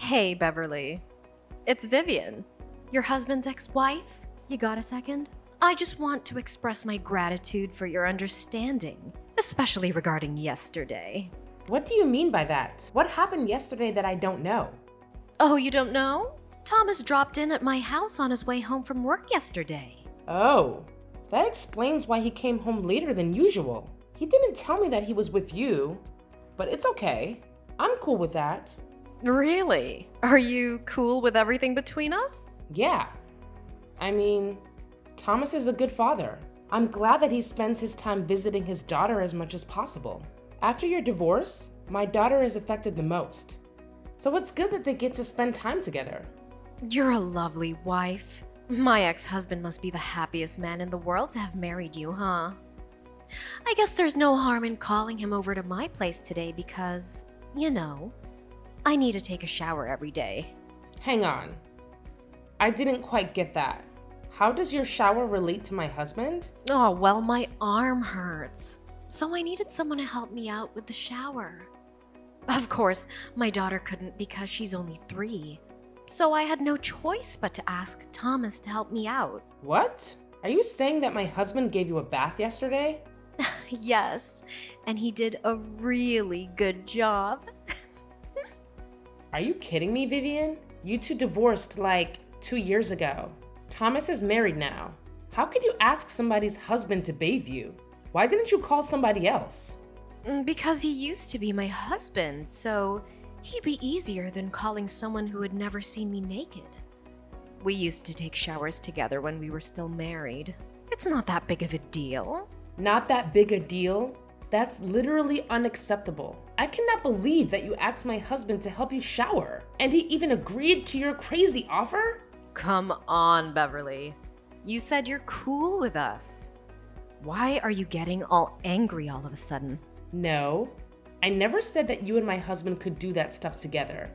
Hey, Beverly. It's Vivian, your husband's ex-wife. You got a second? I just want to express my gratitude for your understanding, especially regarding yesterday. What do you mean by that? What happened yesterday that I don't know? Oh, you don't know? Thomas dropped in at my house on his way home from work yesterday. Oh, that explains why he came home later than usual. He didn't tell me that he was with you, but it's okay. I'm cool with that. Really? Are you cool with everything between us? Yeah. I mean, Thomas is a good father. I'm glad that he spends his time visiting his daughter as much as possible. After your divorce, my daughter is affected the most. So it's good that they get to spend time together. You're a lovely wife. My ex-husband must be the happiest man in the world to have married you, huh? I guess there's no harm in calling him over to my place today because, I need to take a shower every day. Hang on. I didn't quite get that. How does your shower relate to my husband? Oh, well, my arm hurts. So I needed someone to help me out with the shower. Of course, my daughter couldn't because she's only 3. So I had no choice but to ask Thomas to help me out. What? Are you saying that my husband gave you a bath yesterday? Yes, and he did a really good job. Are you kidding me, Vivian? You two divorced like 2 years ago. Thomas is married now. How could you ask somebody's husband to bathe you? Why didn't you call somebody else? Because he used to be my husband, so he'd be easier than calling someone who had never seen me naked. We used to take showers together when we were still married. It's not that big of a deal. Not that big a deal? That's literally unacceptable. I cannot believe that you asked my husband to help you shower, and he even agreed to your crazy offer? Come on, Beverly. You said you're cool with us. Why are you getting all angry all of a sudden? No, I never said that you and my husband could do that stuff together.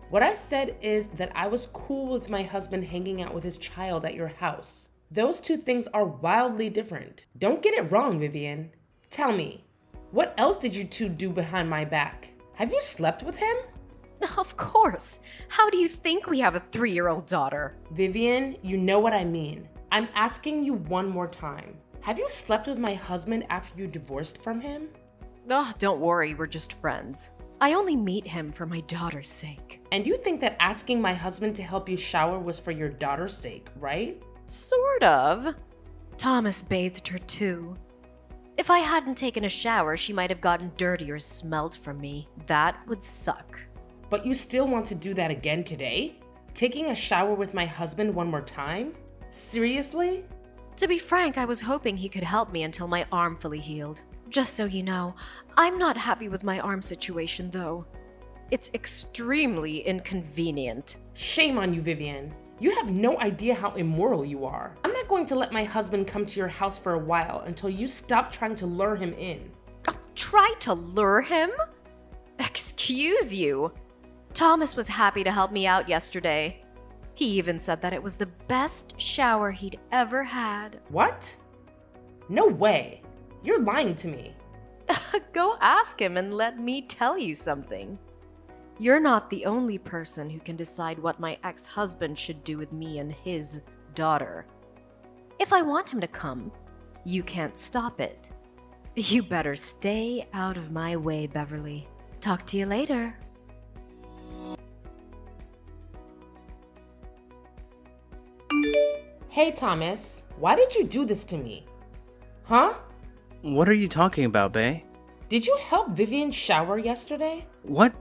What I said is that I was cool with my husband hanging out with his child at your house. Those two things are wildly different. Don't get it wrong, Vivian. Tell me, what else did you two do behind my back? Have you slept with him? Of course. How do you think we have a 3-year-old daughter? Vivian, you know what I mean. I'm asking you one more time. Have you slept with my husband after you divorced from him? Oh, don't worry, we're just friends. I only meet him for my daughter's sake. And you think that asking my husband to help you shower was for your daughter's sake, right? Sort of. Thomas bathed her too. If I hadn't taken a shower, she might have gotten dirty or smelled from me. That would suck. But you still want to do that again today? Taking a shower with my husband one more time? Seriously? To be frank, I was hoping he could help me until my arm fully healed. Just so you know, I'm not happy with my arm situation though. It's extremely inconvenient. Shame on you, Vivian. You have no idea how immoral you are. I'm not going to let my husband come to your house for a while until you stop trying to lure him in. Try to lure him? Excuse you. Thomas was happy to help me out yesterday. He even said that it was the best shower he'd ever had. What? No way. You're lying to me. Go ask him and let me tell you something. You're not the only person who can decide what my ex-husband should do with me and his daughter. If I want him to come, you can't stop it. You better stay out of my way, Beverly. Talk to you later. Hey, Thomas, why did you do this to me? Huh? What are you talking about, Bae? Did you help Vivian shower yesterday? What?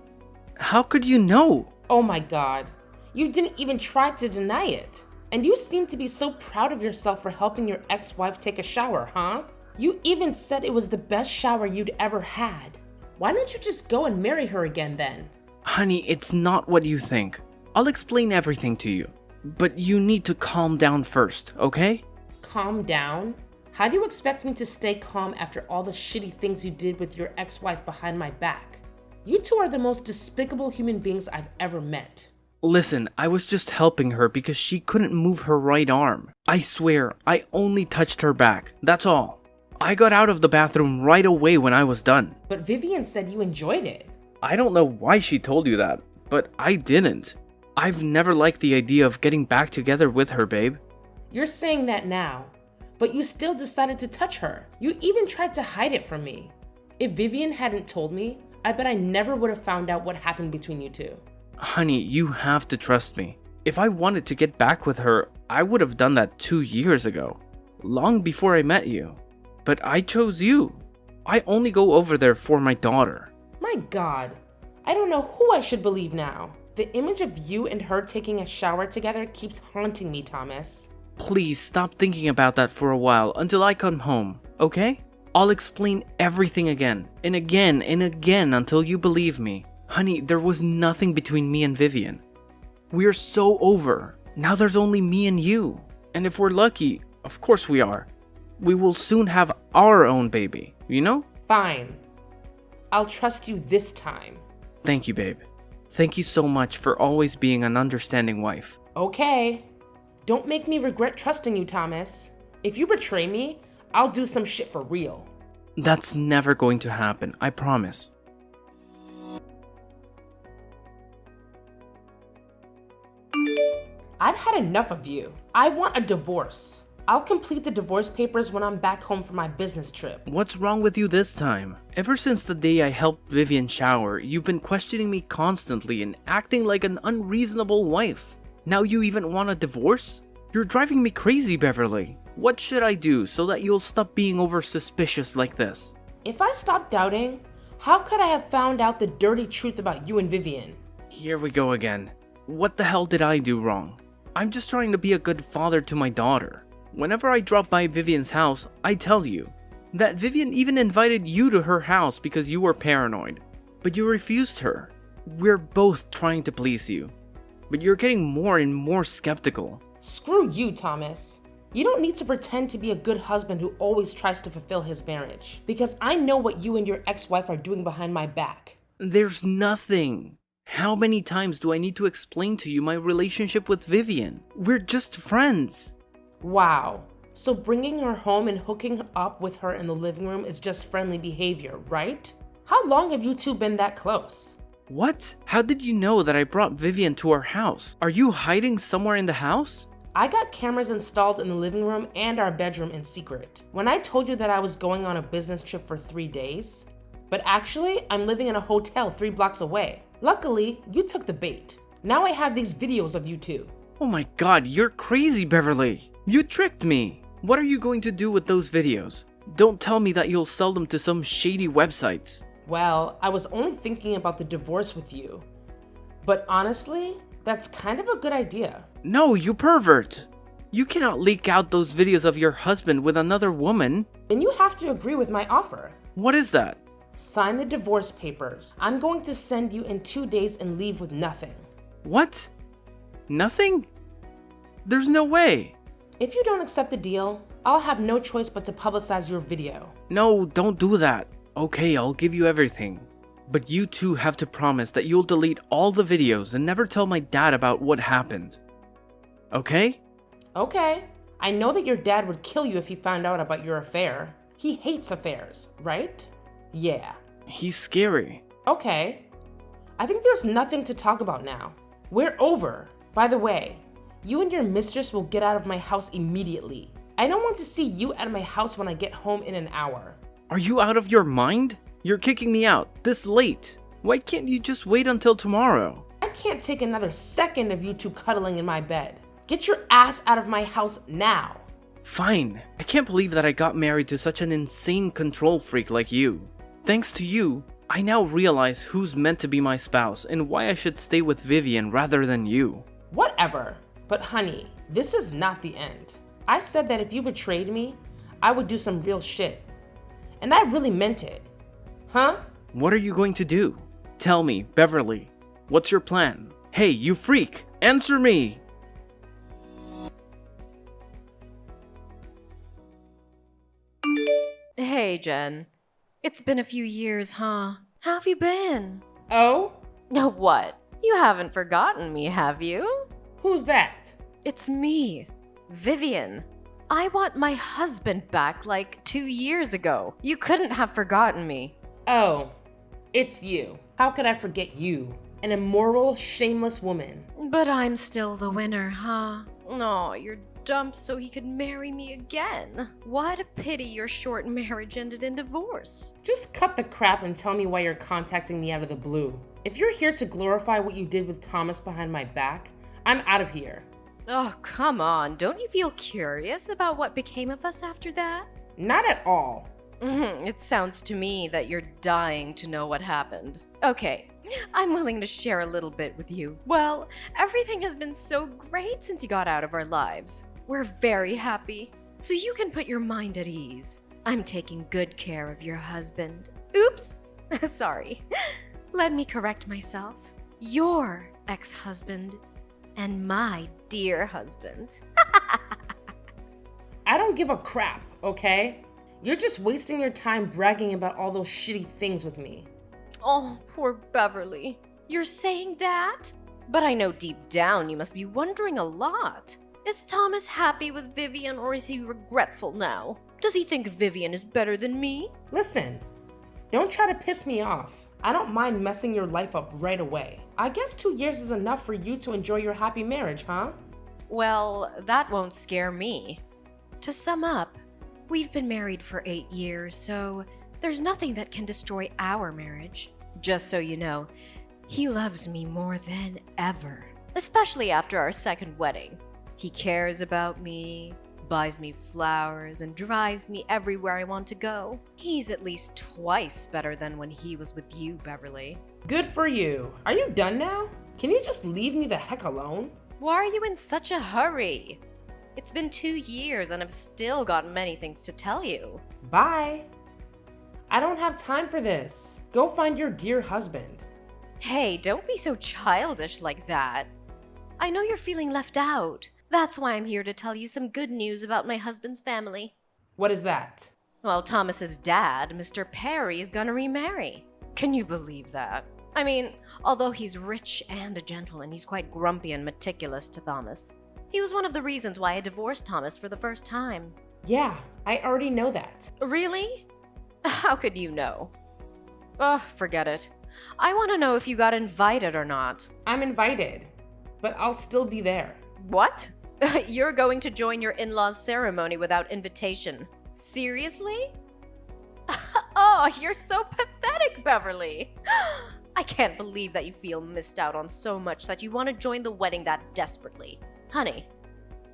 How could you know? Oh my god. You didn't even try to deny it. And you seem to be so proud of yourself for helping your ex-wife take a shower, huh? You even said it was the best shower you'd ever had. Why don't you just go and marry her again then? Honey, it's not what you think. I'll explain everything to you. But you need to calm down first, okay? Calm down? How do you expect me to stay calm after all the shitty things you did with your ex-wife behind my back? You two are the most despicable human beings I've ever met. Listen, I was just helping her because she couldn't move her right arm. I swear, I only touched her back, that's all. I got out of the bathroom right away when I was done. But Vivian said you enjoyed it. I don't know why she told you that, but I didn't. I've never liked the idea of getting back together with her, babe. You're saying that now, but you still decided to touch her. You even tried to hide it from me. If Vivian hadn't told me, I bet I never would have found out what happened between you two. Honey, you have to trust me. If I wanted to get back with her, I would have done that 2 years ago, long before I met you. But I chose you. I only go over there for my daughter. My God, I don't know who I should believe now. The image of you and her taking a shower together keeps haunting me, Thomas. Please stop thinking about that for a while until I come home, okay? I'll explain everything again and again and again until you believe me. Honey, there was nothing between me and Vivian. We're so over. Now there's only me and you. And if we're lucky, of course we are, we will soon have our own baby, you know? Fine. I'll trust you this time. Thank you, babe. Thank you so much for always being an understanding wife. Okay. Don't make me regret trusting you, Thomas. If you betray me, I'll do some shit for real. That's never going to happen, I promise. I've had enough of you. I want a divorce. I'll complete the divorce papers when I'm back home from my business trip. What's wrong with you this time? Ever since the day I helped Vivian shower, you've been questioning me constantly and acting like an unreasonable wife. Now you even want a divorce? You're driving me crazy, Beverly. What should I do so that you'll stop being over suspicious like this? If I stopped doubting, how could I have found out the dirty truth about you and Vivian? Here we go again. What the hell did I do wrong? I'm just trying to be a good father to my daughter. Whenever I drop by Vivian's house, I tell you that Vivian even invited you to her house because you were paranoid, but you refused her. We're both trying to please you, but you're getting more and more skeptical. Screw you, Thomas. You don't need to pretend to be a good husband who always tries to fulfill his marriage, because I know what you and your ex-wife are doing behind my back. There's nothing. How many times do I need to explain to you my relationship with Vivian? We're just friends. Wow. So bringing her home and hooking up with her in the living room is just friendly behavior, right? How long have you two been that close? What? How did you know that I brought Vivian to our house? Are you hiding somewhere in the house? I got cameras installed in the living room and our bedroom in secret. When I told you that I was going on a business trip for 3 days, but actually I'm living in a hotel 3 blocks away. Luckily, you took the bait. Now I have these videos of you two. Oh my god, you're crazy, Beverly. You tricked me. What are you going to do with those videos? Don't tell me that you'll sell them to some shady websites. Well, I was only thinking about the divorce with you. But honestly, that's kind of a good idea. No, you pervert. You cannot leak out those videos of your husband with another woman. Then you have to agree with my offer. What is that? Sign the divorce papers. I'm going to send you in 2 days and leave with nothing. What? Nothing? There's no way. If you don't accept the deal, I'll have no choice but to publicize your video. No, don't do that. Okay, I'll give you everything. But you two have to promise that you'll delete all the videos and never tell my dad about what happened. Okay? Okay. I know that your dad would kill you if he found out about your affair. He hates affairs, right? Yeah. He's scary. Okay. I think there's nothing to talk about now. We're over. By the way, you and your mistress will get out of my house immediately. I don't want to see you at my house when I get home in an hour. Are you out of your mind? You're kicking me out this late. Why can't you just wait until tomorrow? I can't take another second of you two cuddling in my bed. Get your ass out of my house now. Fine. I can't believe that I got married to such an insane control freak like you. Thanks to you, I now realize who's meant to be my spouse and why I should stay with Vivian rather than you. Whatever. But honey, this is not the end. I said that if you betrayed me, I would do some real shit. And I really meant it. Huh? What are you going to do? Tell me, Beverly. What's your plan? Hey, you freak! Answer me! Hey, Jen. It's been a few years, huh? How have you been? Oh? What? You haven't forgotten me, have you? Who's that? It's me, Vivian. I want my husband back like 2 years ago. You couldn't have forgotten me. Oh, it's you. How could I forget you? an immoral, shameless woman. But I'm still the winner, huh? No, you're dumped so he could marry me again. What a pity your short marriage ended in divorce. Just cut the crap and tell me why you're contacting me out of the blue. If you're here to glorify what you did with Thomas behind my back, I'm out of here. Oh, come on. Don't you feel curious about what became of us after that? Not at all. It sounds to me that you're dying to know what happened. Okay, I'm willing to share a little bit with you. Well, everything has been so great since you got out of our lives. We're very happy, so you can put your mind at ease. I'm taking good care of your husband. Oops, sorry. Let me correct myself. Your ex-husband and my dear husband. I don't give a crap, okay? You're just wasting your time bragging about all those shitty things with me. Oh, poor Beverly. You're saying that? But I know deep down you must be wondering a lot. Is Thomas happy with Vivian or is he regretful now? Does he think Vivian is better than me? Listen, don't try to piss me off. I don't mind messing your life up right away. I guess 2 years is enough for you to enjoy your happy marriage, huh? Well, that won't scare me. To sum up, we've been married for 8 years, so there's nothing that can destroy our marriage. Just so you know, he loves me more than ever, especially after our second wedding. He cares about me, buys me flowers, and drives me everywhere I want to go. He's at least twice better than when he was with you, Beverly. Good for you. Are you done now? Can you just leave me the heck alone? Why are you in such a hurry? It's been 2 years and I've still got many things to tell you. Bye. I don't have time for this. Go find your dear husband. Hey, don't be so childish like that. I know you're feeling left out. That's why I'm here to tell you some good news about my husband's family. What is that? Well, Thomas's dad, Mr. Perry, is gonna remarry. Can you believe that? I mean, although he's rich and a gentleman, he's quite grumpy and meticulous to Thomas. He was one of the reasons why I divorced Thomas for the first time. Yeah, I already know that. Really? How could you know? Ugh, forget it. I want to know if you got invited or not. I'm invited, but I'll still be there. What? You're going to join your in-laws' ceremony without invitation. Seriously? Oh, you're so pathetic, Beverly. I can't believe that you feel missed out on so much that you want to join the wedding that desperately. Honey,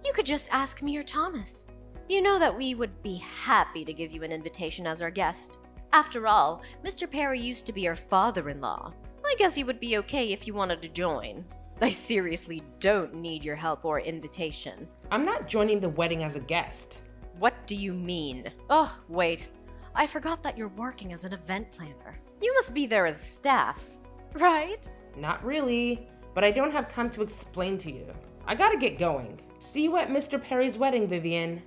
you could just ask me or Thomas. You know that we would be happy to give you an invitation as our guest. After all, Mr. Perry used to be our father-in-law. I guess he would be okay if you wanted to join. I seriously don't need your help or invitation. I'm not joining the wedding as a guest. What do you mean? Oh, wait. I forgot that you're working as an event planner. You must be there as staff, right? Not really, but I don't have time to explain to you. I gotta get going. See you at Mr. Perry's wedding, Vivian.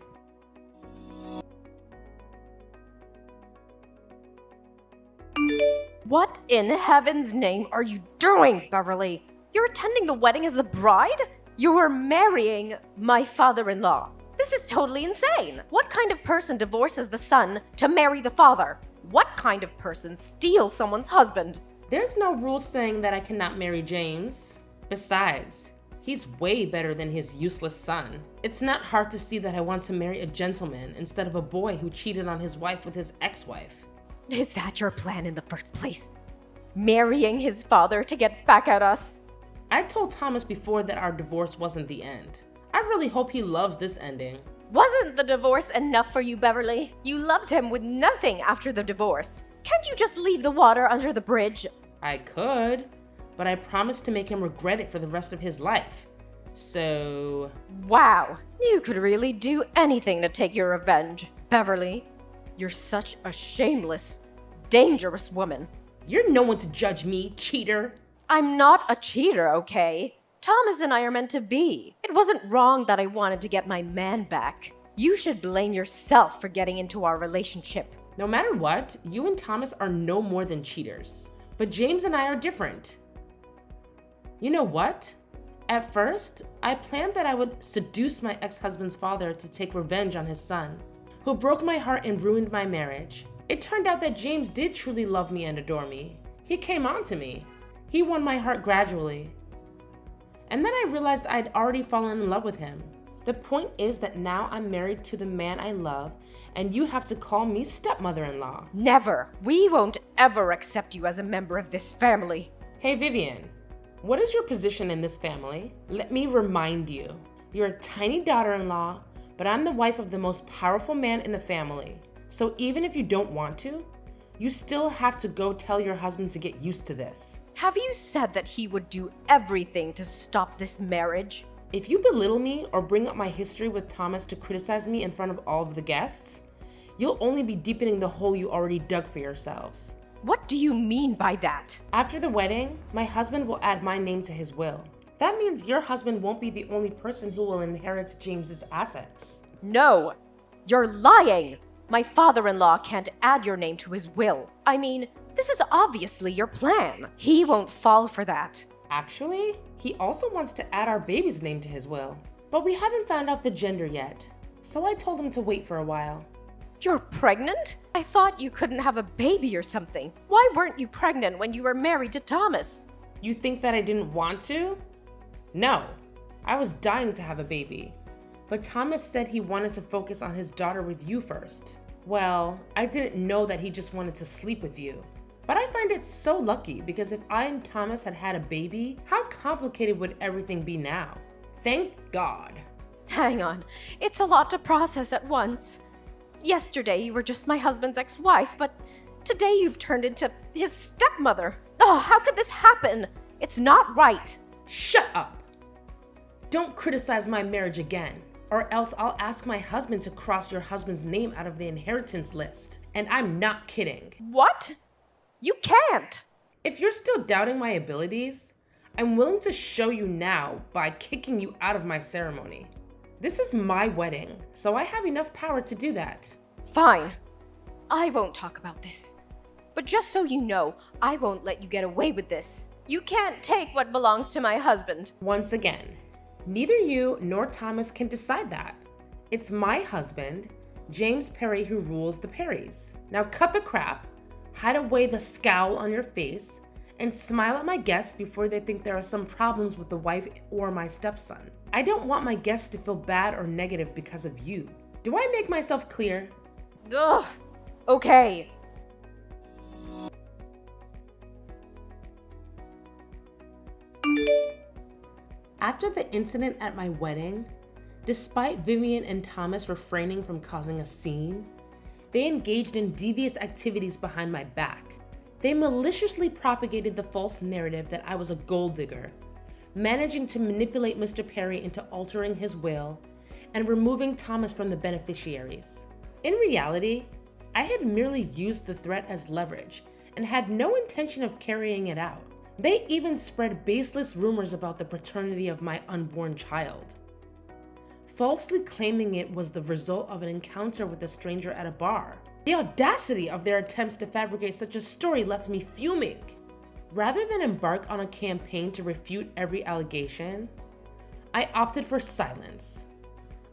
What in heaven's name are you doing, Beverly? You're attending the wedding as the bride? You're marrying my father-in-law. This is totally insane. What kind of person divorces the son to marry the father? What kind of person steals someone's husband? There's no rule saying that I cannot marry James. Besides, he's way better than his useless son. It's not hard to see that I want to marry a gentleman instead of a boy who cheated on his wife with his ex-wife. Is that your plan in the first place? Marrying his father to get back at us? I told Thomas before that our divorce wasn't the end. I really hope he loves this ending. Wasn't the divorce enough for you, Beverly? You loved him with nothing after the divorce. Can't you just leave the water under the bridge? I could, but I promised to make him regret it for the rest of his life. So... Wow, you could really do anything to take your revenge. Beverly, you're such a shameless, dangerous woman. You're no one to judge me, cheater. I'm not a cheater, okay? Thomas and I are meant to be. It wasn't wrong that I wanted to get my man back. You should blame yourself for getting into our relationship. No matter what, you and Thomas are no more than cheaters. But James and I are different. You know what? At first, I planned that I would seduce my ex-husband's father to take revenge on his son, who broke my heart and ruined my marriage. It turned out that James did truly love me and adore me. He came on to me. He won my heart gradually. And then I realized I'd already fallen in love with him. The point is that now I'm married to the man I love, and you have to call me stepmother-in-law. Never. We won't ever accept you as a member of this family. Hey Vivian, what is your position in this family? Let me remind you, you're a tiny daughter-in-law, but I'm the wife of the most powerful man in the family. So even if you don't want to, you still have to go tell your husband to get used to this. Have you said that he would do everything to stop this marriage? If you belittle me or bring up my history with Thomas to criticize me in front of all of the guests, you'll only be deepening the hole you already dug for yourselves. What do you mean by that? After the wedding, my husband will add my name to his will. That means your husband won't be the only person who will inherit James's assets. No, you're lying. My father-in-law can't add your name to his will. I mean, this is obviously your plan. He won't fall for that. Actually, he also wants to add our baby's name to his will. But we haven't found out the gender yet, so I told him to wait for a while. You're pregnant? I thought you couldn't have a baby or something. Why weren't you pregnant when you were married to Thomas? You think that I didn't want to? No, I was dying to have a baby. But Thomas said he wanted to focus on his daughter with you first. Well, I didn't know that he just wanted to sleep with you. But I find it so lucky because if I and Thomas had had a baby, how complicated would everything be now? Thank God. Hang on, it's a lot to process at once. Yesterday you were just my husband's ex-wife, but today you've turned into his stepmother. Oh, how could this happen? It's not right. Shut up! Don't criticize my marriage again, or else I'll ask my husband to cross your husband's name out of the inheritance list. And I'm not kidding. What? You can't! If you're still doubting my abilities, I'm willing to show you now by kicking you out of my ceremony. This is my wedding, so I have enough power to do that. Fine. I won't talk about this. But just so you know, I won't let you get away with this. You can't take what belongs to my husband. Once again, neither you nor Thomas can decide that. It's my husband, James Perry, who rules the Perrys. Now cut the crap, hide away the scowl on your face, and smile at my guests before they think there are some problems with the wife or my stepson. I don't want my guests to feel bad or negative because of you. Do I make myself clear? Ugh. Okay. After the incident at my wedding, despite Vivian and Thomas refraining from causing a scene, they engaged in devious activities behind my back. They maliciously propagated the false narrative that I was a gold digger, managing to manipulate Mr. Perry into altering his will and removing Thomas from the beneficiaries. In reality, I had merely used the threat as leverage and had no intention of carrying it out. They even spread baseless rumors about the paternity of my unborn child, falsely claiming it was the result of an encounter with a stranger at a bar. The audacity of their attempts to fabricate such a story left me fuming. Rather than embark on a campaign to refute every allegation, I opted for silence.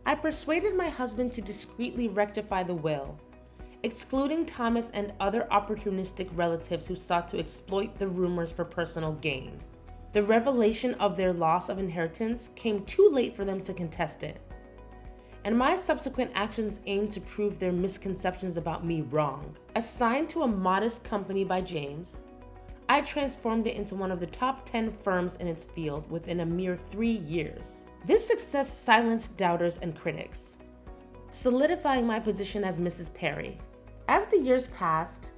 I persuaded my husband to discreetly rectify the will, excluding Thomas and other opportunistic relatives who sought to exploit the rumors for personal gain. The revelation of their loss of inheritance came too late for them to contest it, and my subsequent actions aimed to prove their misconceptions about me wrong. Assigned to a modest company by James, I transformed it into one of the top 10 firms in its field within a mere 3 years. This success silenced doubters and critics, solidifying my position as Mrs. Perry. As the years passed,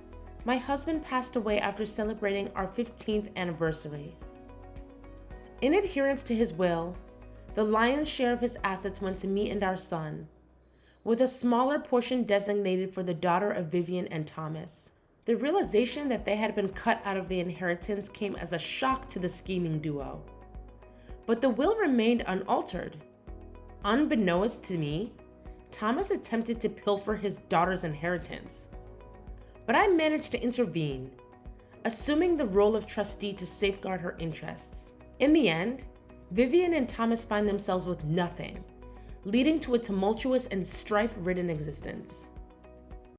my husband passed away after celebrating our 15th anniversary. In adherence to his will, the lion's share of his assets went to me and our son, with a smaller portion designated for the daughter of Vivian and Thomas. The realization that they had been cut out of the inheritance came as a shock to the scheming duo. But the will remained unaltered. Unbeknownst to me, Thomas attempted to pilfer his daughter's inheritance. But I managed to intervene, assuming the role of trustee to safeguard her interests. In the end, Vivian and Thomas find themselves with nothing, leading to a tumultuous and strife-ridden existence.